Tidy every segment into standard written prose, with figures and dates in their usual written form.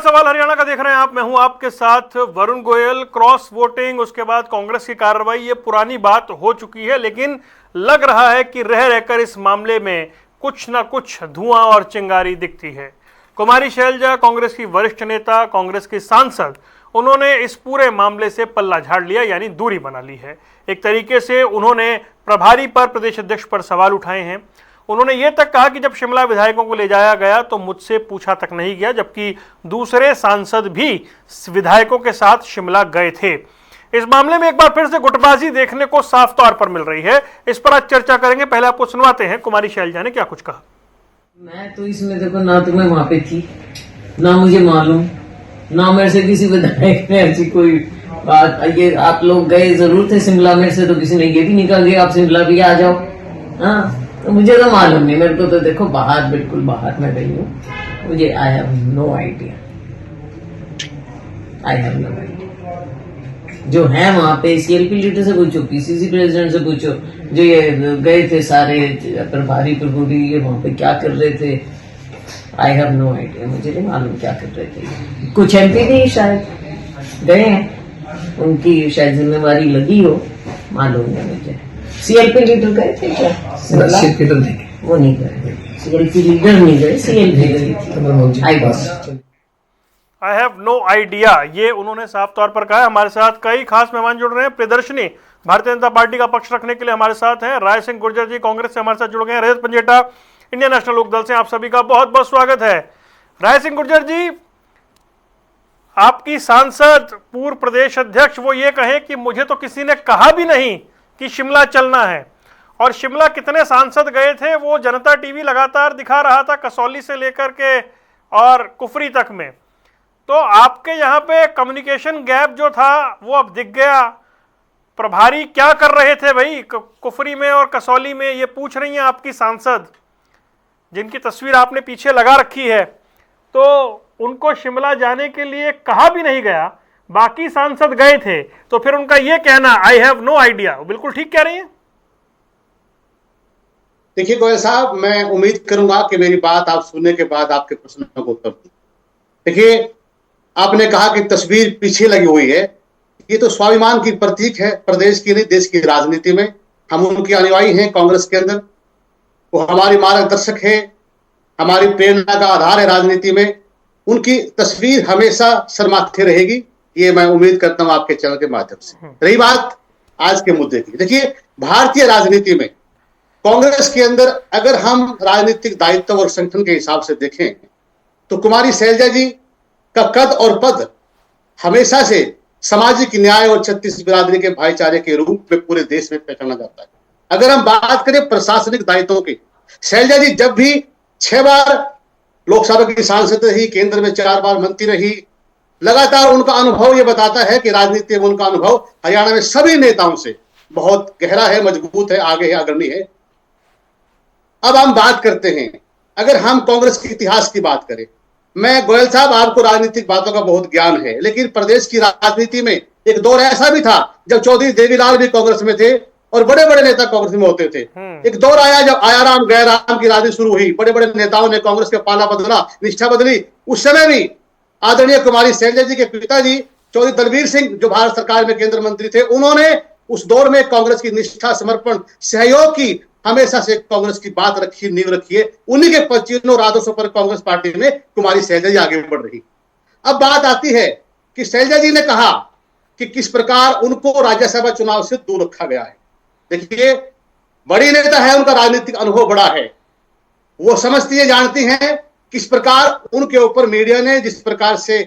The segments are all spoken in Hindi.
सवाल हरियाणा का देख रहे हैं आप, मैं हूं आपके साथ वरुण गोयल। क्रॉस वोटिंग, उसके बाद कांग्रेस की कार्रवाई, ये पुरानी बात हो चुकी है, लेकिन लग रहा है कि रह रहकर इस मामले में कुछ ना कुछ धुआं और चिंगारी दिखती है। कुमारी शैलजा कांग्रेस की वरिष्ठ नेता, कांग्रेस की सांसद, उन्होंने इस पूरे मामले से पल्ला झाड़ लिया, यानी दूरी बना ली है। एक तरीके से उन्होंने प्रभारी पर, प्रदेश अध्यक्ष पर सवाल उठाए हैं। उन्होंने ये तक कहा कि जब शिमला विधायकों को ले जाया गया तो मुझसे पूछा तक नहीं गया, जबकि दूसरे सांसद भी विधायकों के साथ शिमला गए थे। इस मामले में एक बार फिर से गुटबाजी देखने को साफ तौर पर मिल रही है। इस पर आज चर्चा करेंगे। पहले आपको सुनवाते हैं कुमारी शैलजा ने क्या कुछ कहा। मैं तो इसमें देखो, ना तो मैं वहां पे थी, ना मुझे मालूम, ना मेरे से किसी विधायक ने ऐसी कोई बात। ये आप लोग गए जरूर थे शिमला, मेरे से तो किसी ने ये भी निकल गया आप शिमला भी आ जाओ। हाँ, तो मुझे तो मालूम नहीं, मेरे को तो देखो बाहर, बिल्कुल बाहर मैं गई हूँ। मुझे I have no idea, I have no idea. जो है वहां पे सीएलपी लीडर से पूछो, पीसीसी प्रेसिडेंट से पूछो, जो ये गए थे सारे प्रभारी प्रभुरी, ये वहां पे क्या कर रहे थे। आई हैव नो आइडिया, मुझे नहीं मालूम क्या कर रहे थे। कुछ एमपी भी शायद गए हैं, उनकी शायद जिम्मेवारी लगी हो, मालूम नहीं मुझे। सीएलपी लीडर गए थे क्या? वो नहीं गए, सीएलपी लीडर नहीं गए, सीएलपी गई। आई हैव नो आइडिया, ये उन्होंने साफ तौर पर कहा है। हमारे साथ कई खास मेहमान जुड़ रहे हैं। प्रियदर्शनी भारतीय जनता पार्टी का पक्ष रखने के लिए हमारे साथ हैं। राय सिंह गुर्जर जी कांग्रेस से हमारे साथ जुड़ गए हैं। रजत पंजेटा इंडियन नेशनल लोकदल से, आप सभी का बहुत बहुत स्वागत है। राय सिंह गुर्जर जी, आपकी सांसद, पूर्व प्रदेश अध्यक्ष, वो ये कहें कि मुझे तो किसी ने कहा भी नहीं कि शिमला चलना है, और शिमला कितने सांसद गए थे वो जनता टीवी लगातार दिखा रहा था, कसौली से लेकर के और कुफरी तक में। तो आपके यहाँ पे कम्युनिकेशन गैप जो था वो अब दिख गया। प्रभारी क्या कर रहे थे भाई कुफरी में और कसौली में, ये पूछ रही हैं आपकी सांसद, जिनकी तस्वीर आपने पीछे लगा रखी है। तो उनको शिमला जाने के लिए कहा भी नहीं गया, बाकी सांसद गए थे, तो फिर उनका ये कहना आई हैव नो आइडिया, बिल्कुल ठीक कह रही हैं। देखिए गोयल साहब, मैं उम्मीद करूंगा कि मेरी बात आप सुनने के बाद आपके प्रश्नों को उत्तर दूं। देखिए, आपने कहा कि तस्वीर पीछे लगी हुई है, ये तो स्वाभिमान की प्रतीक है, प्रदेश की नहीं देश की राजनीति में। हम उनके अनुयायी हैं कांग्रेस के अंदर, वो हमारी मार्गदर्शक है, हमारी प्रेरणा का आधार है राजनीति में। उनकी तस्वीर हमेशा शर्माते रहेगी, ये मैं उम्मीद करता हूं आपके चैनल के माध्यम से। रही बात आज के मुद्दे की, देखिए भारतीय राजनीति में कांग्रेस के अंदर अगर हम राजनीतिक दायित्व और संगठन के हिसाब से देखें तो कुमारी शैलजा जी का कद और पद हमेशा से सामाजिक न्याय और छत्तीस बिरादरी के भाईचारे के रूप में पूरे देश में पहचाना जाता है। अगर हम बात करें प्रशासनिक दायित्वों की, शैलजा जी जब भी 6 बार लोकसभा की सांसद रही, केंद्र में 4 बार मंत्री रही, लगातार उनका अनुभव ये बताता है कि राजनीति में उनका अनुभव हरियाणा में सभी नेताओं से बहुत गहरा है, मजबूत है, आगे है, अग्रणी है। अब हम बात करते हैं, अगर हम कांग्रेस के इतिहास की बात करें, मैं गोयल साहब, आपको राजनीतिक बातों का बहुत ज्ञान है, लेकिन प्रदेश की राजनीति में एक दौर ऐसा भी था जब चौधरी देवीलाल भी कांग्रेस में थे और बड़े बड़े नेता कांग्रेस में होते थे। एक दौर आया जब आयाराम गैराम की राजनीति शुरू हुई, बड़े बड़े नेताओं ने कांग्रेस का पाला बदला, निष्ठा बदली। उस समय भी आदरणीय कुमारी शैलजा जी के पिताजी चौधरी दलबीर सिंह, जो भारत सरकार में केंद्रीय मंत्री थे, उन्होंने उस दौर में कांग्रेस की निष्ठा, समर्पण, सहयोग की, हमेशा से कांग्रेस की बात रखी, नींव रखी है। उन्हीं के पचिनों आदर्शों पर कांग्रेस पार्टी में कुमारी शैलजा जी आगे बढ़ रही। अब बात आती है कि शैलजा जी ने कहा कि किस प्रकार उनको राज्यसभा चुनाव से दूर रखा गया है। देखिए, बड़ी नेता है, उनका राजनीतिक अनुभव बड़ा है, वो समझती है, जानती हैं किस प्रकार उनके ऊपर मीडिया ने जिस प्रकार से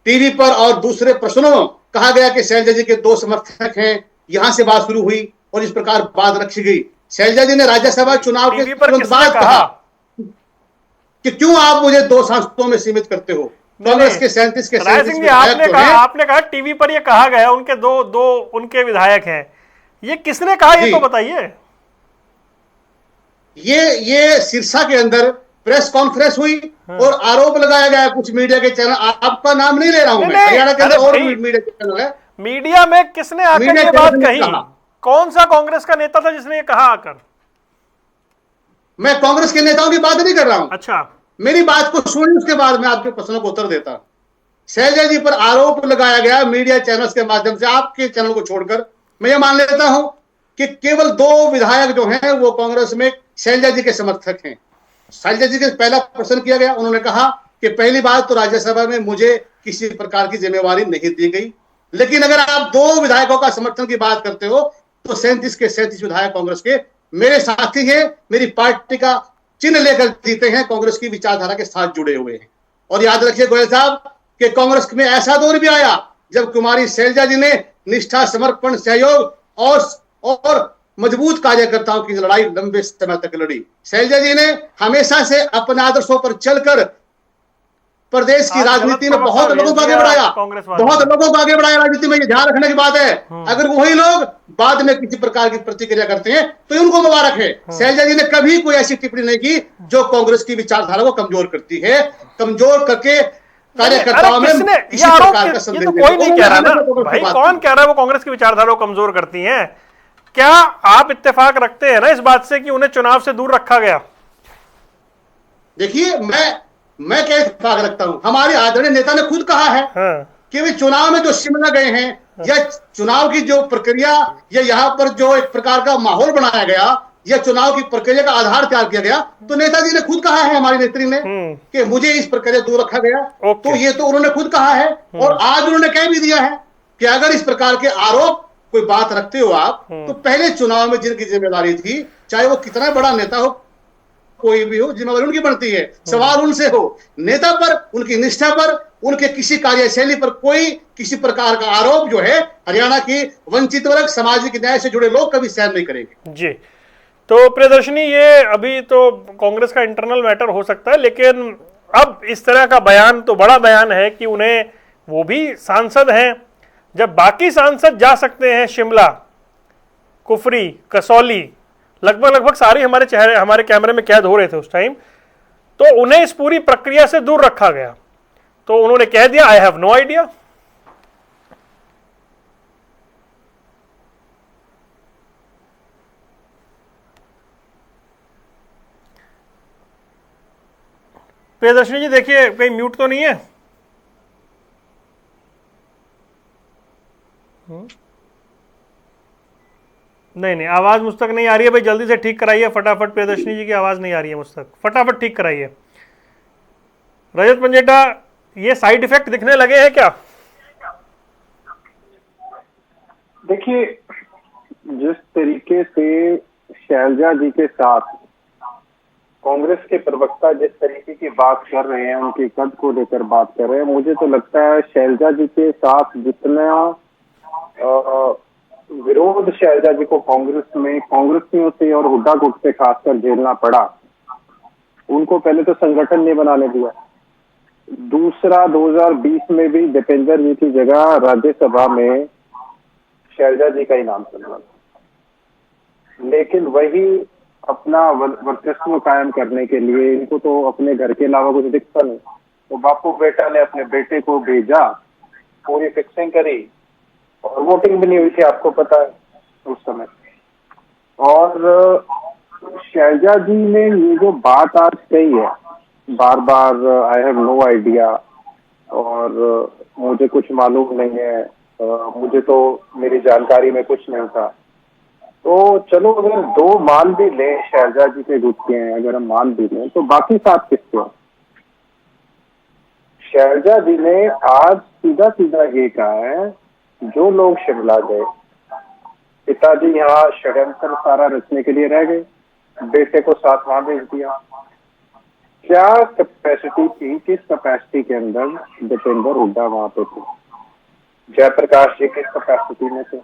टीवी पर और दूसरे प्रश्नों कहा गया कि शैलजा जी के 2 समर्थक हैं, यहां से बात शुरू हुई और इस प्रकार बात रखी गई। शैलजा जी ने राज्यसभा चुनाव के तुरंत बाद कहा कि क्यों आप मुझे 2 सांसदों में सीमित करते हो, कांग्रेस के 37 के 37 विधायक। आपने कहा टीवी पर ये कहा गया, उनके दो उनके विधायक हैं, ये किसने कहा, ये तो बताइए। ये सिरसा के अंदर प्रेस कॉन्फ्रेंस हुई और आरोप लगाया गया कुछ मीडिया के चैनल, आपका नाम नहीं ले रहा हूं मैं, हरियाणा के अंदर और मीडिया के चैनल है। मीडिया में किसने आकर ये बात कही? कौन सा कांग्रेस का नेता था जिसने ये कहा आकर? मैं कांग्रेस के नेताओं की बात नहीं कर रहा हूं। अच्छा, मेरी बात को सुनिए, उसके बाद मैं आपके प्रश्नों को उत्तर देता हूं। शैलजा जी पर आरोप लगाया गया मीडिया चैनल्स के माध्यम से, आपके चैनल को छोड़कर, मैं ये मान लेता हूं कि केवल 2 विधायक जो हैं वो कांग्रेस में शैलजा जी के समर्थक हैं। शैलजा जी के पहला प्रश्न किया गया, उन्होंने कहा कि पहली बात तो राज्यसभा में मुझे किसी प्रकार की जिम्मेवारी नहीं दी गई, लेकिन अगर आप 2 विधायकों का समर्थन की बात करते हो तो 37 के 37 विधायक कांग्रेस के मेरे साथी हैं, मेरी पार्टी का चिन्ह लेकर जीते हैं, कांग्रेस की विचारधारा के साथ जुड़े हुए हैं। और याद रखिए गोयल साहब कि कांग्रेस में ऐसा दौर भी आया जब कुमारी शैलजा जी ने निष्ठा, समर्पण, सहयोग और मजबूत कार्यकर्ताओं की लड़ाई लंबे समय तक लड़ी। शैलजा जी ने हमेशा से अपने आदर्शों पर चलकर प्रदेश की राजनीति में बहुत लोगों को आगे बढ़ाया, राजनीति में। ये ध्यान रखने की बात है, अगर वही लोग बाद में किसी प्रकार की प्रतिक्रिया करते हैं तो उनको मुबारक है। शैलजा जी ने कभी कोई ऐसी टिप्पणी नहीं की जो कांग्रेस की विचारधारा को कमजोर करती है, कमजोर करके कार्यकर्ताओं में किसी प्रकार का संदेश। तो कोई नहीं कह रहा ना भाई, कौन कह रहा है वो कांग्रेस की विचारधारा को कमजोर करती है? क्या आप इत्तेफाक रखते हैं ना इस बात से कि उन्हें चुनाव से दूर रखा गया? देखिए, मैं क्या इत्तेफाक रखता हूं, हमारे आदरणीय नेता ने खुद कहा है कि वे चुनाव में जो शिमला गए हैं या चुनाव की जो प्रक्रिया या यहाँ पर जो एक प्रकार का माहौल बनाया गया या चुनाव की प्रक्रिया का आधार तैयार किया गया, तो नेताजी ने खुद कहा है, हमारी नेत्री ने, कि मुझे इस प्रक्रिया दूर रखा गया। तो ये तो उन्होंने खुद कहा है और आज उन्होंने कह भी दिया है कि अगर इस प्रकार के आरोप कोई बात रखते हो आप, तो पहले चुनाव में जिनकी जिम्मेदारी थी, चाहे वो कितना बड़ा नेता हो, कोई भी हो, जिम्मेदारी उनकी बनती है। सवाल उनसे हो, नेता पर, उनकी निष्ठा पर, उनके किसी कार्यशैली पर कोई किसी प्रकार का आरोप जो है हरियाणा की वंचित वर्ग, सामाजिक न्याय से जुड़े लोग कभी सहन नहीं करेंगे। जी, तो प्रियदर्शनी, ये अभी तो कांग्रेस का इंटरनल मैटर हो सकता है, लेकिन अब इस तरह का बयान तो बड़ा बयान है कि उन्हें, वो भी सांसद हैं, जब बाकी सांसद जा सकते हैं शिमला, कुफरी, कसौली, लगभग सारे हमारे चेहरे हमारे कैमरे में कैद हो रहे थे उस टाइम, तो उन्हें इस पूरी प्रक्रिया से दूर रखा गया। तो उन्होंने कह दिया, I have no idea. Priyadarshini ji, देखिए कहीं म्यूट तो नहीं है? नहीं, आवाज मुझ तक नहीं आ रही है भाई, जल्दी से ठीक कराइए फटाफट। प्रियदर्शनी जी की आवाज नहीं आ रही है मुझ तक, फटाफट ठीक कराइए। रजत पंजेटा, ये साइड इफेक्ट दिखने लगे हैं क्या? देखिए, जिस तरीके से शैलजा जी के साथ कांग्रेस के प्रवक्ता जिस तरीके की बात कर रहे हैं, उनके कद को लेकर बात कर रहे हैं, मुझे तो लगता है शैलजा जी के साथ जितना विरोध शैलजा जी को कांग्रेस में कांग्रेसियों से और हुड्डा गुट से खासकर झेलना पड़ा, उनको पहले तो संगठन ने बनाने दिया, दूसरा 2020 में भी दीपेंद्र जी की जगह राज्यसभा में शैलजा जी का ही नाम चल रहा था। लेकिन वही अपना वर्चस्व कायम करने के लिए, इनको तो अपने घर के अलावा कुछ दिखता नहीं, तो बापू बेटा ने अपने बेटे को भेजा, पूरी फिक्सिंग करी और वोटिंग भी नहीं हुई थी, आपको पता है उस समय। और शैलजा जी ने ये जो बात आज कही है बार बार, आई हैव नो आइडिया और मुझे कुछ मालूम नहीं है, मुझे तो मेरी जानकारी में कुछ नहीं था, तो चलो अगर 2 मान भी लें शैलजा जी के गुट के हैं, अगर हम मान भी लें, तो बाकी 7 किसके हैं? शैलजा जी ने आज सीधा सीधा ये कहा है, जो लोग शिमला गए, पिताजी यहाँ षड्यंत्र सारा रचने के लिए रह गए, बेटे को साथ वहां भेज दिया। क्या कैपेसिटी थी, किस कैपेसिटी के अंदर दीपेंद्र हुड्डा वहां पे थे, जयप्रकाश जी किस कैपेसिटी में थे,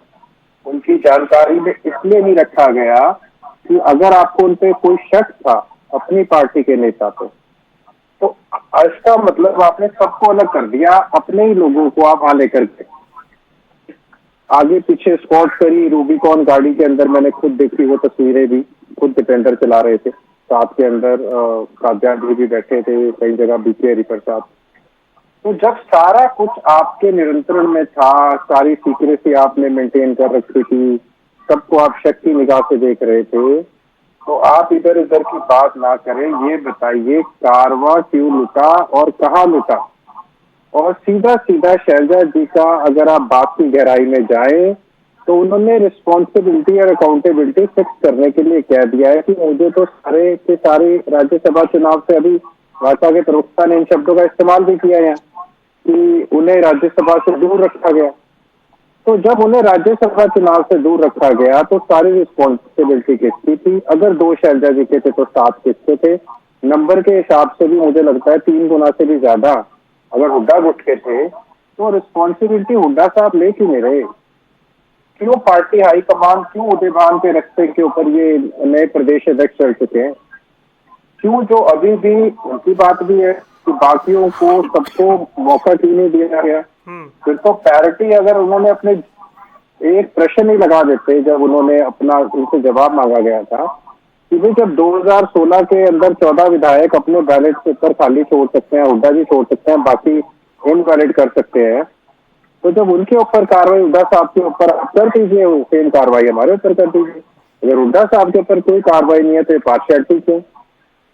उनकी जानकारी में इसलिए नहीं रखा गया कि अगर आपको उन पे कोई शक था अपनी पार्टी के नेता पे, तो इसका मतलब आपने सबको अलग कर दिया, अपने ही लोगों को आप वहां लेकर के आगे पीछे स्क्वाड करी। रूबिकॉन गाड़ी के अंदर मैंने खुद देखी वो तस्वीरें भी, खुद दीपेंद्र चला रहे थे, साथ के अंदर काव्यांजलि भी बैठे थे, कई जगह बीके हरिप्रसाद। तो जब सारा कुछ आपके नियंत्रण में था, सारी सीक्रेसी आपने मेंटेन कर रखी थी, सबको आप शक की निगाह से देख रहे थे, तो आप इधर उधर की बात ना करें, ये बताइए कारवा क्यों लूटा और कहाँ लूटा। और सीधा सीधा शैलजा जी का अगर आप बात की गहराई में जाएं तो उन्होंने रिस्पॉन्सिबिलिटी और अकाउंटेबिलिटी फिक्स करने के लिए कह दिया है कि मुझे तो सारे के सारे राज्यसभा चुनाव से अभी भाजपा के प्रवक्ता ने इन शब्दों का इस्तेमाल भी किया है कि उन्हें राज्यसभा से दूर रखा गया। तो जब उन्हें राज्यसभा चुनाव से दूर रखा गया तो सारी रिस्पॉन्सिबिलिटी किसकी थी? अगर 2 शैलजा जी के थे तो 7 किसके थे? नंबर के हिसाब से भी मुझे लगता है 3 गुना से भी ज्यादा अगर हुड्डा गुट के थे तो रिस्पॉन्सिबिलिटी हुड्डा साहब ले क्यों नहीं रहे? क्यों पार्टी हाईकमान, क्यों उदयभान के रस्ते के ऊपर ये नए प्रदेश अध्यक्ष चल चुके हैं? क्यों जो अभी भी उनकी बात भी है कि बाकियों को सबको मौका क्यों नहीं दिया गया? फिर तो पैरिटी अगर उन्होंने अपने एक प्रश्न ही लगा देते जब उन्होंने अपना उनसे जवाब मांगा गया था कि भाई जब 2016 के अंदर 14 विधायक अपने बैलेट पेपर खाली छोड़ सकते हैं, हुड्डा जी छोड़ सकते हैं, बाकी इनवैलिड कर सकते हैं, तो जब उनके ऊपर कार्रवाई हुड्डा साहब के ऊपर आप कर दीजिए, सेम कार्रवाई हमारे ऊपर कर दीजिए। अगर हुड्डा साहब के ऊपर कोई कार्रवाई नहीं है तो पार्शियलिटी क्यों?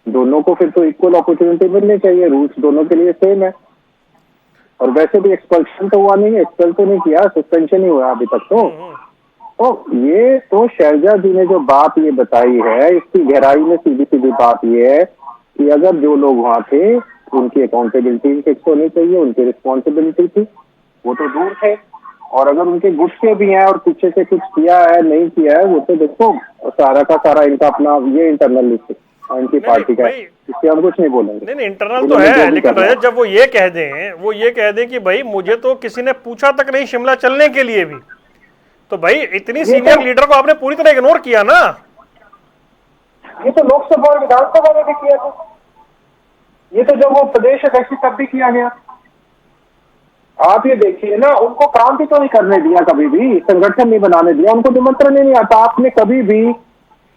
दोनों को फिर तो इक्वल अपॉर्चुनिटी मिलनी चाहिए, रूल्स दोनों के लिए सेम है। और वैसे भी एक्सपल्शन तो हुआ नहीं है, एक्सपेल तो नहीं किया, सस्पेंशन ही हुआ अभी तक। तो ये तो शैलजा जी ने जो बात ये बताई है इसकी गहराई में सीधी सीधी बात ये है कि अगर जो लोग वहां थे उनकी अकाउंटेबिलिटी फिक्स होनी चाहिए, उनकी रिस्पॉन्सिबिलिटी थी, वो तो दूर थे। और अगर उनके गुस्से भी हैं और पीछे से कुछ किया है नहीं किया है, वो तो देखो सारा का सारा इनका अपना ये इंटरनल लिस्ट है इनकी पार्टी का, इससे हम कुछ नहीं बोलेंगे। नहीं इंटरनल तो है, लेकिन रजत जब वो ये कह दें कि भाई मुझे तो किसी ने पूछा तक नहीं शिमला चलने के लिए भी, तो भाई इतनी सीनियर लीडर को आपने पूरी तरह इग्नोर किया ना। ये तो लोकसभा और विधानसभा में भी किया था, ये तो जब वो प्रदेश अध्यक्ष तब भी किया गया। आप ये देखिए ना, उनको काम भी तो नहीं करने दिया, कभी भी संगठन नहीं बनाने दिया, उनको निमंत्रण ही नहीं आता। आपने कभी भी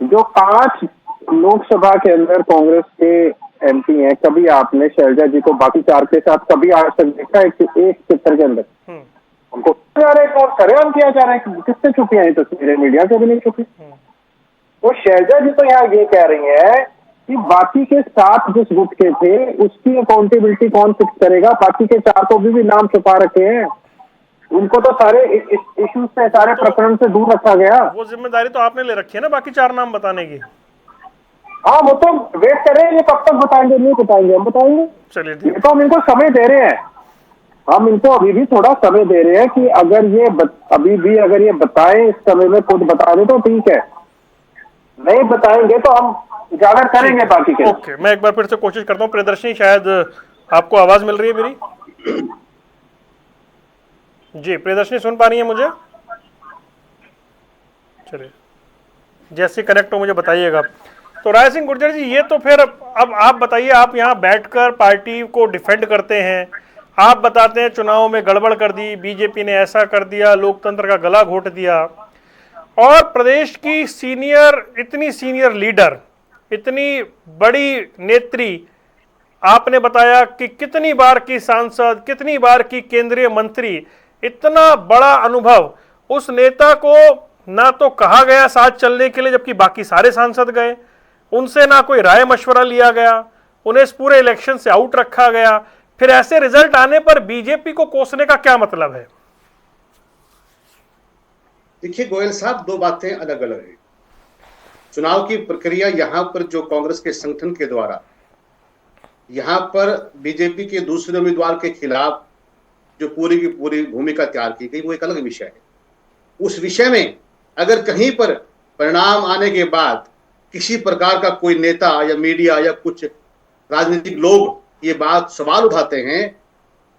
जो 5 लोकसभा के अंदर कांग्रेस के एमपी हैं, कभी आपने शैलजा जी को बाकी 4 के साथ कभी आज तक देखा एक चित्र के अंदर? उनको जा रहे हैं और सरेआम किया जा रहा है, किससे छुपी है तस्वीरें? मीडिया से भी नहीं छुपी। तो शैलजा जी तो यहाँ ये कह रही है कि बाकी के 7 जिस गुट के थे उसकी अकाउंटेबिलिटी कौन फिक्स करेगा? बाकी के 4 को भी नाम छुपा रखे हैं, उनको तो सारे इश्यूज से, सारे प्रकरण से दूर रखा गया। वो जिम्मेदारी तो आपने ले रखी है ना बाकी 4 नाम बताने की। हाँ, वो तो वेट करें, ये कब तक बताएंगे? नहीं बताएंगे, हम बताएंगे। चलिए, ये तो हम इनको समय दे रहे हैं, हम इनको अभी भी थोड़ा समय दे रहे हैं कि अगर ये अभी भी अगर ये बताएं, इस समय में खुद बता दे तो ठीक है, नहीं बताएंगे तो हम उजागर करेंगे बाकी के। ओके, मैं एक बार फिर से कोशिश करता हूँ। प्रियदर्शनी, शायद आपको आवाज मिल रही है मेरी? जी प्रियदर्शनी, सुन पा रही है मुझे? चलिए, जैसे कनेक्ट हो मुझे बताइएगा। तो राय सिंह गुर्जर जी, ये तो फिर अब आप बताइए, आप यहाँ बैठकर पार्टी को डिफेंड करते हैं, आप बताते हैं चुनाव में गड़बड़ कर दी, बीजेपी ने ऐसा कर दिया, लोकतंत्र का गला घोट दिया, और प्रदेश की इतनी सीनियर लीडर, इतनी बड़ी नेत्री, आपने बताया कि कितनी बार की सांसद, कितनी बार की केंद्रीय मंत्री, इतना बड़ा अनुभव, उस नेता को ना तो कहा गया साथ चलने के लिए जबकि बाकी सारे सांसद गए, उनसे ना कोई राय मशवरा लिया गया, उन्हें इस पूरे इलेक्शन से आउट रखा गया। फिर ऐसे रिजल्ट आने पर बीजेपी को कोसने का क्या मतलब है? देखिए गोयल साहब, 2 बातें अलग अलग हैं। चुनाव की प्रक्रिया यहाँ पर जो कांग्रेस के संगठन के द्वारा यहाँ पर बीजेपी के दूसरे उम्मीदवार के खिलाफ जो पूरी की पूरी भूमिका तैयार की गई, वो एक अलग विषय है। उस विषय में अगर कहीं पर परिणाम आने के बाद किसी प्रकार का कोई नेता या मीडिया या कुछ राजनीतिक लोग ये बात सवाल उठाते हैं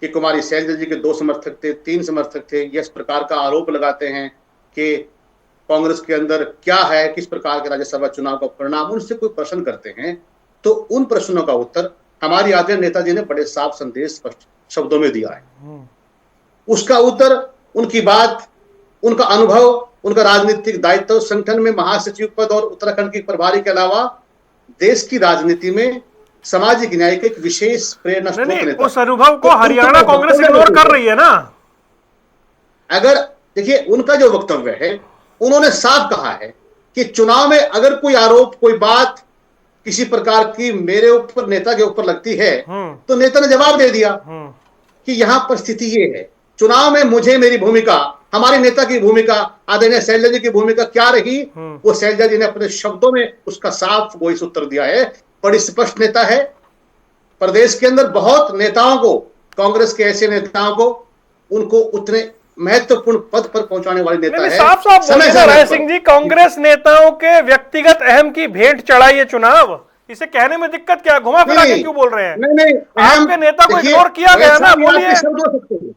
कि कुमारी शैलजा जी के 2 समर्थक थे, 3 समर्थक थे, इस प्रकार का आरोप लगाते हैं कि कांग्रेस के अंदर क्या है, किस प्रकार के राज्यसभा चुनाव का परिणाम, उनसे कोई प्रश्न करते हैं तो उन प्रश्नों का उत्तर हमारी आदरणीय नेताजी ने बड़े साफ संदेश स्पष्ट शब्दों में दिया है। उसका उत्तर, उनकी बात, उनका अनुभव, उनका राजनीतिक दायित्व, संगठन में महासचिव पद और उत्तराखंड की प्रभारी के अलावा देश की राजनीति में सामाजिक न्याय के एक विशेष प्रेरणा स्रोत। उस अनुभव को हरियाणा कांग्रेस इग्नोर कर रही है ना। अगर देखिए उनका जो वक्तव्य है, उन्होंने साफ कहा है कि चुनाव में अगर कोई आरोप, कोई बात किसी प्रकार की मेरे ऊपर, नेता के ऊपर लगती है, तो नेता ने जवाब दे दिया कि यहां परिस्थिति ये है। चुनाव में मुझे, मेरी भूमिका, हमारे नेता की भूमिका, आदरणीय शैलजा जी की भूमिका क्या रही, वो शैलजा जी ने अपने शब्दों में उसका साफ वॉइस उत्तर दिया है। बड़ी स्पष्ट नेता है। प्रदेश के अंदर बहुत नेताओं को, कांग्रेस के ऐसे नेताओं को, उनको उतने महत्वपूर्ण पद पर पहुंचाने वाले नेता है। साफ साफ बोलिए ना राय सिंह जी, कांग्रेस नेताओं के व्यक्तिगत अहम की भेंट चढ़ाई है चुनाव, इसे कहने में दिक्कत क्या, घुमा फिरा के क्यों बोल रहे हैं? नहीं, आपके नेता को इग्नोर किया गया ना, बोलिए।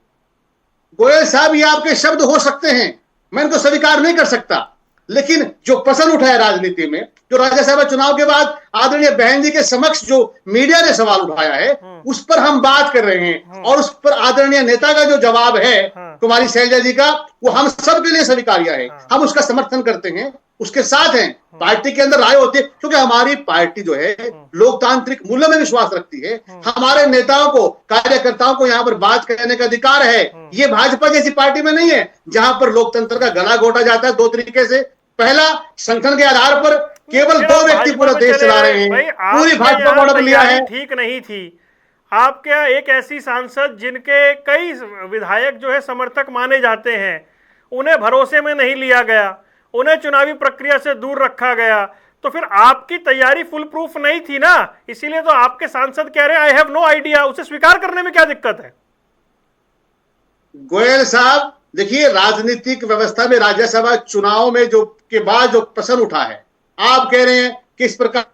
गोयल साहब, ये आपके शब्द हो सकते हैं, मैं इनको स्वीकार नहीं कर सकता, लेकिन जो प्रश्न उठा है राजनीति में, जो राज्यसभा चुनाव के बाद आदरणीय बहन जी के समक्ष जो मीडिया ने सवाल उठाया है, उस पर हम बात कर रहे हैं, और उस पर आदरणीय नेता का जो जवाब है कुमारी शैलजा जी का, वो हम सब के लिए स्वीकार्य है। हम उसका समर्थन करते हैं, उसके साथ हैं। पार्टी के अंदर राय होती है, क्योंकि हमारी पार्टी जो है लोकतांत्रिक मूल्यों में विश्वास रखती है। हमारे नेताओं को, कार्यकर्ताओं को यहाँ पर बात करने का अधिकार है। ये भाजपा जैसी पार्टी में नहीं है जहां पर लोकतंत्र का गला घोटा जाता है दो तरीके से। पहला, संगठन के आधार पर केवल दो व्यक्ति पूरा देश चला रहे हैं, पूरी भाजपा मॉडल लिया है। ठीक नहीं थी आपके यहाँ एक ऐसी सांसद जिनके कई विधायक जो है समर्थक माने जाते हैं, उन्हें भरोसे में नहीं लिया गया, उन्हें चुनावी प्रक्रिया से दूर रखा गया, तो फिर आपकी तैयारी फुल प्रूफ नहीं थी ना, इसीलिए तो आपके सांसद कह रहे हैं आई हैव नो आइडिया। उसे स्वीकार करने में क्या दिक्कत है? गोयल साहब, देखिए, राजनीतिक व्यवस्था में राज्यसभा चुनाव में जो के बाद जो प्रश्न उठा है, आप कह रहे हैं कि इस प्रकार,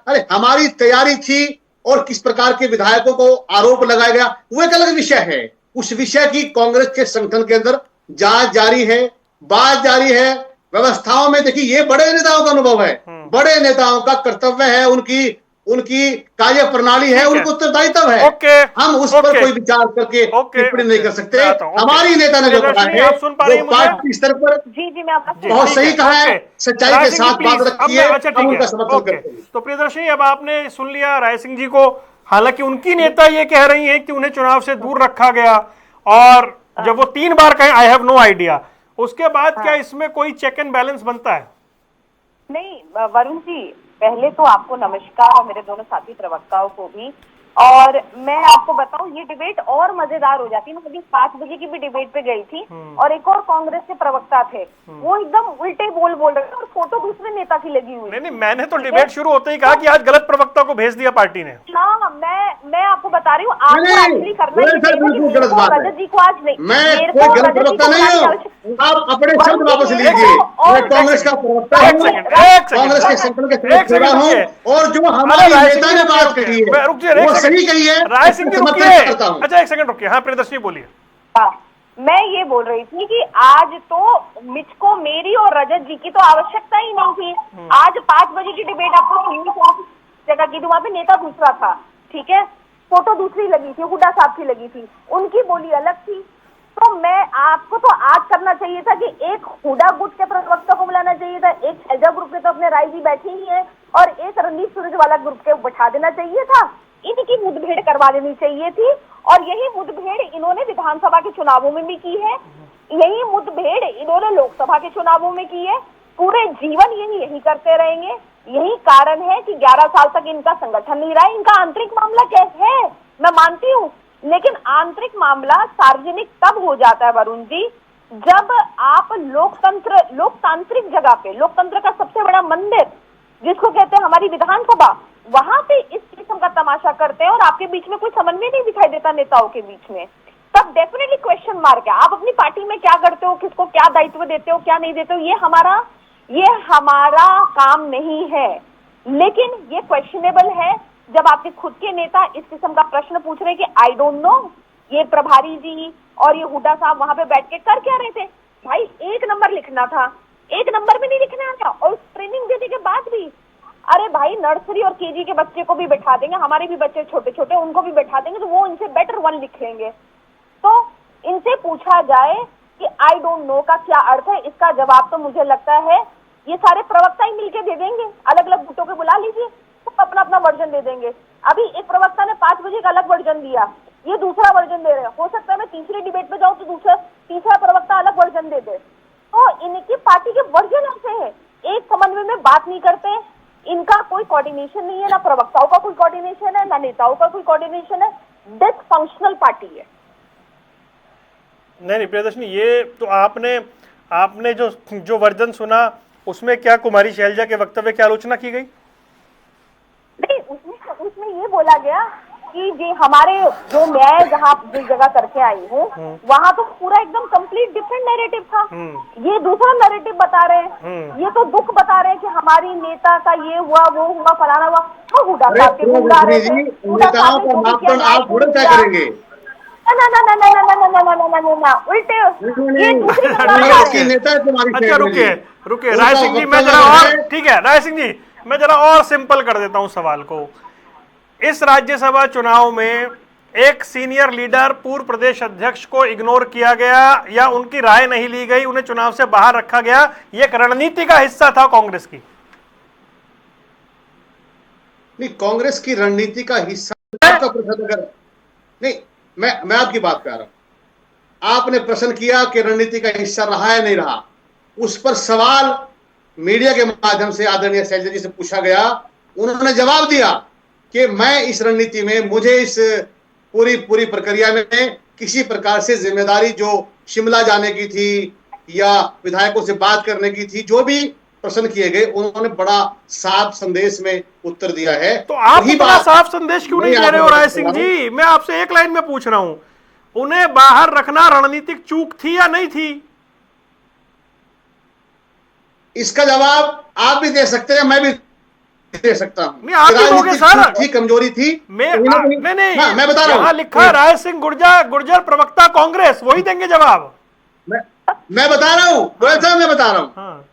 अरे हमारी तैयारी थी और किस प्रकार के विधायकों को आरोप लगाया गया, वो एक अलग विषय है। उस विषय की कांग्रेस के संगठन के अंदर जांच जारी है, बात जारी है। व्यवस्थाओं में देखिए, ये बड़े नेताओं का अनुभव है, बड़े नेताओं का कर्तव्य है, उनकी कार्य प्रणाली है, उनको उत्तरदायित्व है। हम उस पर कोई विचार करके टिप्पणी नहीं कर सकते। हमारी नेता ने जो कहा है वो पार्टी स्तर पर मैं बहुत सही कहा है, सच्चाई के साथ बात रखी है, हम उनका समर्थन करते हैं। तो प्रियदर्शनी, अब आपने सुन लिया राय सिंह जी को। हालांकि उनकी नेता ये कह रही हैं कि उन्हें चुनाव से दूर रखा गया, और जब वो 3 बार कहें आई हैव नो आइडिया, उसके बाद क्या इसमें कोई चेक एंड बैलेंस बनता है? नहीं वरुण जी, पहले तो आपको नमस्कार, और मेरे दोनों साथी प्रवक्ताओं को भी। और मैं आपको बताऊं, ये डिबेट और मजेदार हो जाती है। मैं अभी 5 बजे की भी डिबेट पे गई थी, और एक और कांग्रेस के प्रवक्ता थे, वो एकदम उल्टे बोल रहे थे, और फोटो दूसरे नेता की लगी हुई। नहीं, मैंने तो डिबेट शुरू होते ही कहा कि आज गलत प्रवक्ता को भेज दिया पार्टी ने। हाँ, मैं आपको बता रही हूँ, आपको एक्चुअली करना है, रजत जी को आज नहीं, मैं कोई गलत प्रवक्ता नहीं हूँ। आप अपने शब्द वापस लीजिए। मैं कांग्रेस का प्रवक्ता हूँ, कांग्रेस के संगठन के सदस्य हूँ, और जो हमारे नेता ने बात कही है वो सही कही है। राय सिंह जी रुकिए, अच्छा एक सेकंड रुकिए। हाँ प्रियदर्शनी बोलिए। मैं ये बोल रही थी कि आज तो मुझको, मेरी और रजत जी की तो आवश्यकता ही नहीं थी। आज 5 बजे की डिबेट आपको सुननी जगह की थी, वहां पे नेता दूसरा था, ठीक है, फोटो दूसरी लगी थी, हुड्डा साहब की लगी थी, उनकी बोली अलग थी। तो मैं आपको तो आज करना चाहिए था कि एक हुड्डा गुट के प्रवक्ता को बुलाना चाहिए था, एक शैलजा ग्रुप के तो अपने राय जी बैठे ही है, और एक रणदीप सुरजेवाला ग्रुप के बैठा देना चाहिए था। इनकी मुठभेड़ करवा देनी चाहिए थी, और यही मुठभेड़ इन्होंने विधानसभा के चुनावों में भी की है, यही मुठभेड़ इन्होंने लोकसभा के चुनावों में की है, पूरे जीवन यही करते रहेंगे। यही कारण है कि 11 साल तक इनका संगठन नहीं रहा। इनका आंतरिक मामला कैसे है मैं मानती हूँ, लेकिन आंतरिक मामला सार्वजनिक तब हो जाता है वरुण जी, जब आप लोकतांत्रिक जगह पे, लोकतंत्र का सबसे बड़ा मंदिर जिसको कहते हैं हमारी विधानसभा, वहां पे इस किस्म का तमाशा करते हैं, और आपके बीच में कोई समन्वय नहीं दिखाई देता नेताओं के बीच में, तब डेफिनेटली क्वेश्चन मार्क है। आप अपनी पार्टी में क्या करते हो, किसको क्या दायित्व देते हो, क्या नहीं देते हो, ये हमारा काम नहीं है। लेकिन ये क्वेश्चनेबल है जब आपके खुद के नेता इस किस्म का प्रश्न पूछ रहे हैं कि आई डोंट नो, ये प्रभारी जी और ये हुड्डा साहब वहां पे बैठ के कर क्या रहे थे। भाई 1 नंबर लिखना था, 1 नंबर भी नहीं लिखना था, और ट्रेनिंग देने के बाद भी, अरे भाई नर्सरी और केजी के बच्चे को भी बैठा देंगे, हमारे भी बच्चे छोटे छोटे उनको भी बैठा देंगे, तो वो इनसे बेटर 1 लिख लेंगे। तो इनसे पूछा जाए कि आई डोंट नो का क्या अर्थ है, इसका जवाब तो मुझे लगता है ये सारे प्रवक्ता ही मिलके दे देंगे, अलग अलग गुटों के बुला लीजिए, तो अपना अपना वर्जन दे देंगे। अभी एक प्रवक्ता ने 5 बजे का अलग वर्जन दिया, ये दूसरा वर्जन दे रहे हैं, हो सकता है मैं तीसरी डिबेट पे जाऊं तो तीसरा प्रवक्ता अलग वर्जन दे दे। तो इनकी पार्टी के वर्जन ऐसे हैं एक समन्वय में बात नहीं करते, इनका कोई कोऑर्डिनेशन नहीं है, ना प्रवक्ताओं का कोई कोऑर्डिनेशन है, ना नेताओं का कोई कोऑर्डिनेशन है, डिसफंक्शनल पार्टी है। नहीं प्रियदर्शनी, ये तो आपने जो वर्जन सुना उसमें क्या कुमारी शैलजा के वक्तव्य की आलोचना की गई? नहीं, उसमें ये बोला गया कि जी हमारे जो मैं जिस जगह करके आई हूँ वहां तो पूरा एकदम कंप्लीट डिफरेंट नैरेटिव था, ये दूसरा नैरेटिव बता रहे हैं, ये तो दुख बता रहे हैं कि हमारी नेता का ये हुआ, वो हुआ, फलाना हुआ। तो हुड्डा साहब के गुण गा रहे थे, हुड्डा साहब ने जो भी किया, आप थोड़ा क्या करेंगे? ना ना ना ना ना ना ना ना ना ना ना ना उल्टे, ये दूसरी अच्छा रुकिए राय सिंह जी, मैं जरा और, ठीक है राय सिंह जी, मैं जरा और सिंपल कर देता हूं सवाल को। इस राज्यसभा चुनाव में एक सीनियर लीडर पूर्व प्रदेश अध्यक्ष को इग्नोर किया गया या उनकी राय नहीं ली गई, उन्हें चुनाव से बाहर रखा गया, ये एक रणनीति का हिस्सा था कांग्रेस की? नहीं, कांग्रेस की रणनीति का हिस्सा आपका प्रश्न अगर नहीं, मैं आपकी बात कर रहा हूं। आपने प्रश्न किया कि रणनीति का हिस्सा रहा है नहीं रहा, उस पर सवाल मीडिया के माध्यम से आदरणीय शैलजा जी से पूछा गया, उन्होंने जवाब दिया कि मैं इस रणनीति में, मुझे इस पूरी प्रक्रिया में किसी प्रकार से जिम्मेदारी जो शिमला जाने की थी या विधायकों से बात करने की थी, जो भी प्रश्न किए गए, उन्होंने बड़ा साफ संदेश में उत्तर दिया है। तो आप इतना साफ संदेश क्यों नहीं दे रहे हो राय सिंह जी? मैं आपसे एक लाइन में पूछ रहा हूं, उन्हें बाहर रखना रणनीतिक चूक थी या नहीं थी? इसका जवाब आप भी दे सकते हैं, मैं भी दे सकता हूं। नहीं, आप भी दोगे सर। थी, कमजोरी थी। नहीं, हाँ, मैं बता रहा हूं। यहाँ लिखा है राय सिंह गुर्जर प्रवक्ता कांग्रेस, वही देंगे जवाब। मैं बता रहा हूं, मैं बता रहा हूं। हाँ।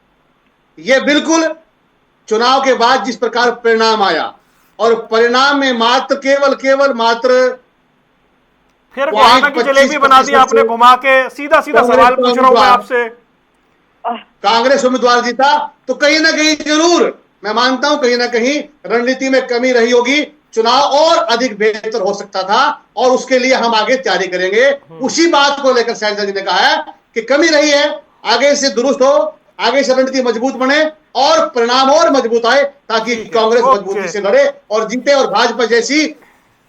ये बिल्कुल चुनाव के बाद जिस प्रकार परिणाम आया, और परिणाम में मात्र केवल फिर गुहाना की जलेबी बना दी आपने घुमा के। सीधा सवाल पूछ रहा हूं मैं आपसे, कांग्रेस उम्मीदवार जीता, तो कहीं ना कहीं जरूर मैं मानता हूं कहीं ना कहीं रणनीति में कमी रही होगी, चुनाव और अधिक बेहतर हो सकता था, और उसके लिए हम आगे तैयारी करेंगे। उसी बात को लेकर शैलजा जी ने कहा है कि कमी रही है, आगे से दुरुस्त हो, आगे से रणनीति मजबूत बने और परिणाम और मजबूत आए, ताकि कांग्रेस मजबूती से लड़े और जीते, और भाजपा जैसी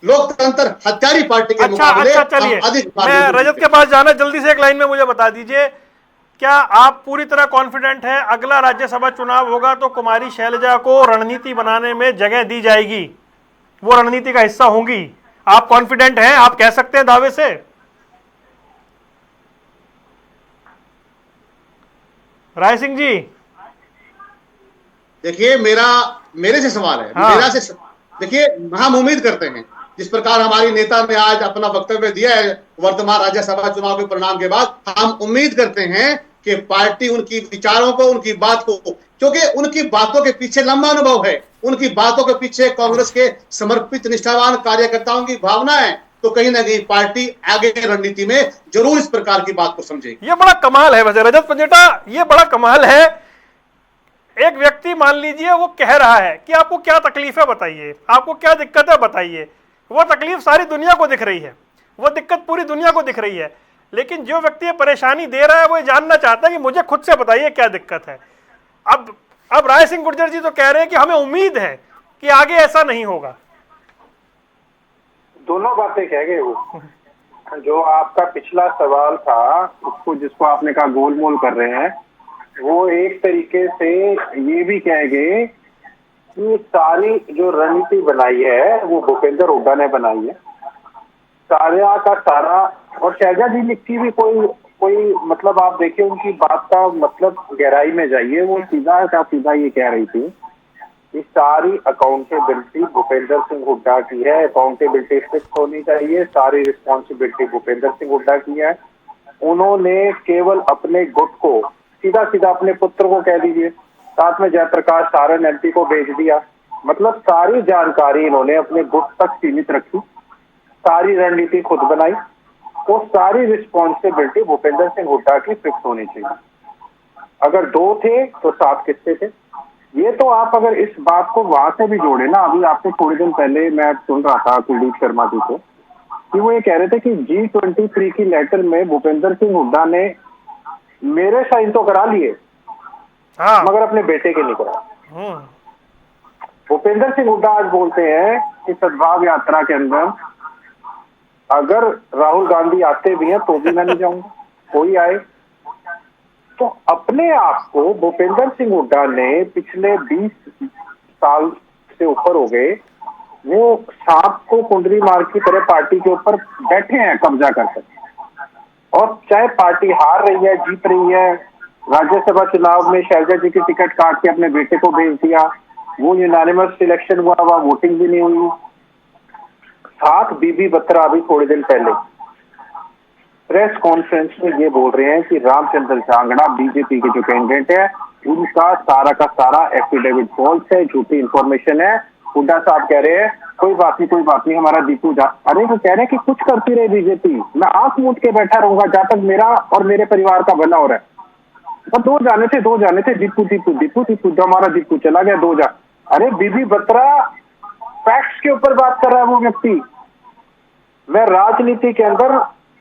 लोकतंत्र हत्यारी पार्टी के मुकाबले चलिए मैं रजत के पास जाना, जल्दी से एक लाइन में मुझे बता दीजिए, क्या आप पूरी तरह कॉन्फिडेंट हैं अगला राज्यसभा चुनाव होगा तो कुमारी शैलजा को रणनीति बनाने में जगह दी जाएगी, वो रणनीति का हिस्सा होंगी? आप कॉन्फिडेंट हैं, आप कह सकते हैं दावे से? राय सिंह जी, देखिए मेरे से सवाल है। हाँ। मेरा से देखिए, हम उम्मीद करते हैं जिस प्रकार हमारी नेता ने आज अपना वक्तव्य दिया है वर्तमान राज्यसभा चुनाव के परिणाम के बाद, हम उम्मीद करते हैं कि पार्टी उनकी विचारों को, उनकी बात को, क्योंकि उनकी बातों के पीछे लंबा अनुभव है, उनकी बातों के पीछे कांग्रेस के समर्पित निष्ठावान कार्यकर्ताओं की भावना है, तो कहीं ना कहीं पार्टी आगे रणनीति में जरूर इस प्रकार की बात को समझेगी। ये बड़ा कमाल है वैसे रजत पंजेटा, ये बड़ा कमाल है। एक व्यक्ति मान लीजिए वो कह रहा है कि आपको क्या तकलीफ है बताइए, आपको क्या दिक्कत है बताइए, वो तकलीफ सारी दुनिया को दिख रही है, वो दिक्कत पूरी दुनिया को दिख रही है, लेकिन जो व्यक्ति ये परेशानी दे रहा है वो ये जानना चाहता है कि मुझे खुद से बताइए क्या दिक्कत है। अब राय सिंह गुर्जर जी तो कह रहे हैं कि हमें उम्मीद है कि आगे ऐसा नहीं होगा। दोनों बातें कह गए वो। जो आपका पिछला सवाल था, उसको जिसको आपने कहा गोलमोल कर रहे हैं, वो एक तरीके से ये भी कह गए कि सारी जो रणनीति बनाई है वो भूपेंद्र हुड्डा ने बनाई है, सारा का सारा। और शैलजा जी लिखती भी कोई मतलब आप देखिए उनकी बात का मतलब गहराई में जाइए, वो सीधा का सीधा ये कह रही थी कि सारी अकाउंटेबिलिटी भूपेंद्र सिंह हुड्डा की है, अकाउंटेबिलिटी फिक्स होनी चाहिए, सारी रिस्पॉन्सिबिलिटी भूपेंद्र सिंह हुड्डा की है। उन्होंने केवल अपने गुट को सीधा अपने पुत्र को कह दीजिए, साथ में जयप्रकाश सारण एमपी को भेज दिया, मतलब सारी जानकारी इन्होंने अपने गुट तक सीमित रखी, सारी रणनीति खुद बनाई, तो सारी रिस्पॉन्सिबिलिटी भूपेंद्र सिंह हुड्डा की फिक्स होनी चाहिए। अगर 2 थे तो 7 किससे थे? ये तो आप अगर इस बात को वहां से भी जोड़े ना, अभी आपसे थोड़े दिन पहले मैं सुन रहा था कुलदीप शर्मा जी को कि वो ये कह रहे थे कि G23 की लेटर में भूपेंद्र सिंह हुड्डा ने मेरे साइन तो करा लिए, हाँ। मगर अपने बेटे के नहीं कराए। भूपेंद्र सिंह हुड्डा आज बोलते हैं कि सद्भाव यात्रा के अंदर अगर राहुल गांधी आते भी हैं तो भी मैं नहीं जाऊंगा, कोई आए। तो अपने आप को भूपेंद्र सिंह हुड्डा ने पिछले 20 साल से ऊपर हो गए, वो सांप को कुंडली मार की तरह पार्टी के ऊपर बैठे हैं कब्जा करके। और चाहे पार्टी हार रही है, जीत रही है, राज्यसभा चुनाव में शैलजा जी की टिकट काट के अपने बेटे को भेज दिया, वो यूनानिमस सिलेक्शन हुआ, वह वोटिंग भी नहीं हुई। साथ बीबी बत्रा अभी थोड़े दिन पहले प्रेस कॉन्फ्रेंस में ये बोल रहे हैं कि रामचंद्र झांगड़ा बीजेपी के जो कैंडिडेट है उनका सारा का सारा एफिडेविट फॉल्स है, झूठी इंफॉर्मेशन है। हुड्डा साहब कह रहे हैं कोई बात नहीं, हमारा दीपू जा, अरे वो कह रहे हैं कि कुछ करती रहे बीजेपी, मैं आंख मूंद के बैठा रहूंगा जहां तक मेरा और मेरे परिवार का भला हो रहा है। तो दो जाने थे दीपू, जो हमारा दीपू चला गया, दो जा। अरे बीबी बत्रा फैक्ट्स के ऊपर बात कर रहा है वो व्यक्ति। मैं राजनीति के अंदर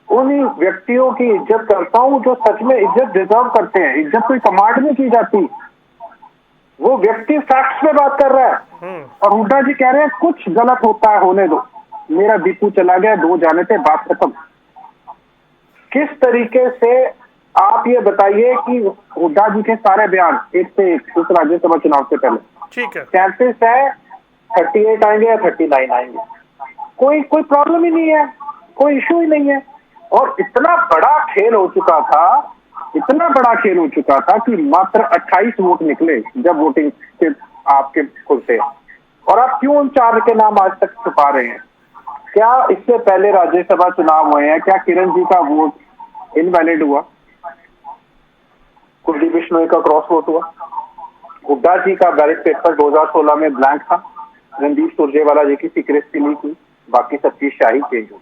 उन्हीं व्यक्तियों की इज्जत करता हूं जो सच में इज्जत डिजर्व करते हैं। इज्जत कोई कमांड में की जाती, वो व्यक्ति फैक्ट्स में बात कर रहा है। और हुड्डा जी कह रहे हैं कुछ गलत होता है होने दो, मेरा दीपू चला गया, दो जाने थे, बात खत्म। किस तरीके से आप ये बताइए कि हुड्डा जी के सारे बयान एक से एक इस राज्यसभा चुनाव से पहले, ठीक है, चांसेस है 38 आएंगे या 39 आएंगे, कोई प्रॉब्लम ही नहीं है, कोई इशू ही नहीं है। और इतना बड़ा खेल हो चुका था कि मात्र 28 वोट निकले जब वोटिंग के आपके खुलते, और आप क्यों उन 4 के नाम आज तक छुपा रहे हैं? क्या इससे पहले राज्यसभा चुनाव हुए हैं, क्या किरण जी का वोट इनवैलिड हुआ? कुलदीप बिश्नोई का क्रॉस वोट हुआ? हुड्डा जी का बैलेट पेपर 2016 में ब्लैंक था, रणदीप सुरजेवाला जी की सीक्रेसी लीक हुई, बाकी सब चीज शाही चेंज हुई।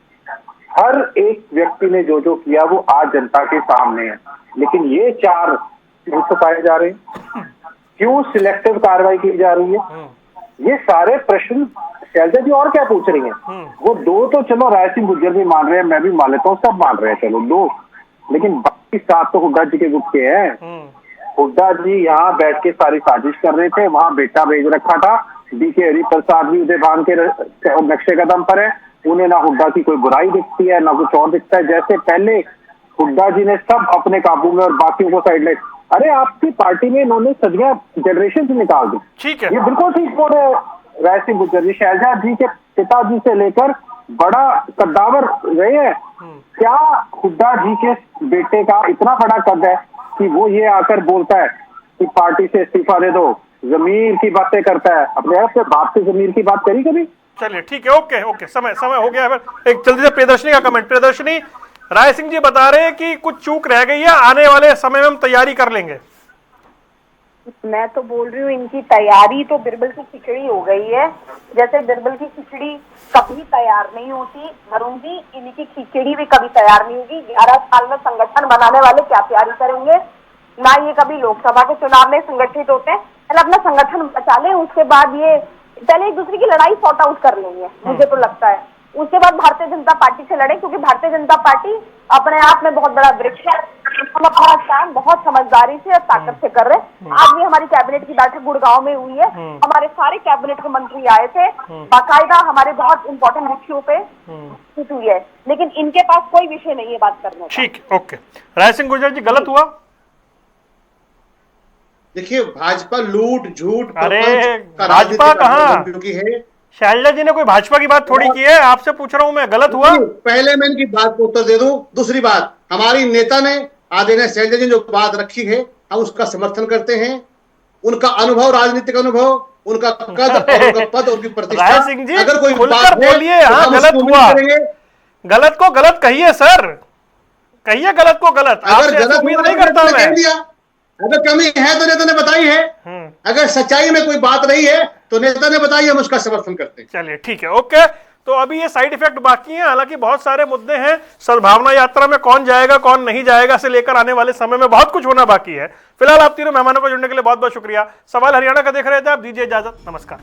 हर एक व्यक्ति ने जो जो किया वो आज जनता के सामने है, लेकिन ये 4 क्यों छुपाए जा रहे हैं, क्यों सिलेक्टिव कार्रवाई की जा रही है? ये सारे प्रश्न शैलजा जी और क्या पूछ रही हैं? वो 2 तो चलो राय सिंह गुर्जर भी मान रहे हैं, मैं भी मान लेता हूँ, सब मान रहे हैं, चलो 2, लेकिन बाकी 7 तो हुड्डा जी के गुट के हैं। हुड्डा जी यहाँ बैठ के सारी साजिश कर रहे थे, वहां बेटा भेज रखा था, डीके हरिप्रसाद भी उदय भान के नक्शे कदम पर है, उन्हें ना हुड्डा की कोई बुराई दिखती है ना कुछ और दिखता है। जैसे पहले हुड्डा जी ने सब अपने काबू में और बाकियों को साइड ले, अरे आपकी पार्टी में इन्होंने सदियां जनरेशन से निकाल दी। ठीक है, ये बिल्कुल ठीक बोल रहे राय सिंह गुर्जर जी, शैलजा जी के पिताजी से लेकर बड़ा कद्दावर रहे हैं। क्या हुड्डा जी के बेटे का इतना बड़ा कद है कि वो ये आकर बोलता है कि पार्टी से इस्तीफा दे दो, जमीर की बातें करता है? अपने आप से बाप से जमीर की बात करी कभी? चलिए ठीक है, ओके, समय हो गया है। एक जल्दी से प्रियदर्शनी का कमेंट। प्रियदर्शनी, राय सिंह जी बता रहे हैं कि कुछ चूक रह गई है, आने वाले समय में हम तैयारी कर लेंगे। मैं तो बोल रही हूँ इनकी तैयारी तो बिरबल की खिचड़ी हो गई है। जैसे बिरबल की खिचड़ी कभी तैयार नहीं होती, वरुण जी इनकी खिचड़ी भी कभी तैयार नहीं होगी। 11 साल में संगठन बनाने वाले क्या तैयारी करेंगे? ना ये कभी लोकसभा के चुनाव में संगठित होते हैं, पहले अपना संगठन बचा लें, उसके बाद ये पहले एक दूसरे की लड़ाई सॉर्ट आउट कर लेंगे, मुझे तो लगता है। उसके बाद भारतीय जनता पार्टी से लड़े, क्योंकि भारतीय जनता पार्टी अपने आप में बहुत बड़ा वृक्ष है। हम अपना काम बहुत समझदारी से और ताकत से कर रहे हैं। आज भी हमारी कैबिनेट की बैठक गुड़गांव में हुई है, हमारे सारे कैबिनेट के मंत्री आए थे, बाकायदा हमारे बहुत इंपॉर्टेंट विषयों पे बातचीत हुई है, लेकिन इनके पास कोई विषय नहीं है बात करने का। ठीक, ओके। राय सिंह गुर्जर जी, गलत हुआ? देखिए, भाजपा लूट झूठ अरे भाजपा कहाँ, क्योंकि है शैलजा जी ने कोई भाजपा की बात थोड़ी की है, आपसे पूछ रहा हूं मैं, गलत हुआ? पहले मैं इनकी बात को उत्तर दे दूं। दूसरी बात, हमारी नेता ने आदि ने शैलजा जी ने जो बात रखी है, हम उसका समर्थन करते हैं। उनका अनुभव, राजनीतिक अनुभव, उनका कद और उनका पद, उनकी प्रतिष्ठा, राय सिंह जी अगर कोई खुलकर बोलिए, हाँ गलत हुआ, गलत को गलत कहिए सर, कहिए गलत को गलत। अगर गलत उम्मीद नहीं करता मैं, अगर कमी है तो नेता ने बताई है, अगर सच्चाई में कोई बात नहीं है तो नेता ने बताई, हम उसका समर्थन करते हैं। चलिए ठीक है, ओके। तो अभी ये साइड इफेक्ट बाकी हैं, हालांकि बहुत सारे मुद्दे हैं। सद्भावना यात्रा में कौन जाएगा कौन नहीं जाएगा से लेकर आने वाले समय में बहुत कुछ होना बाकी है। फिलहाल आप तीनों मेहमानों को जुड़ने के लिए बहुत बहुत शुक्रिया। सवाल हरियाणा का देख रहे थे आप, दीजिए इजाजत, नमस्कार।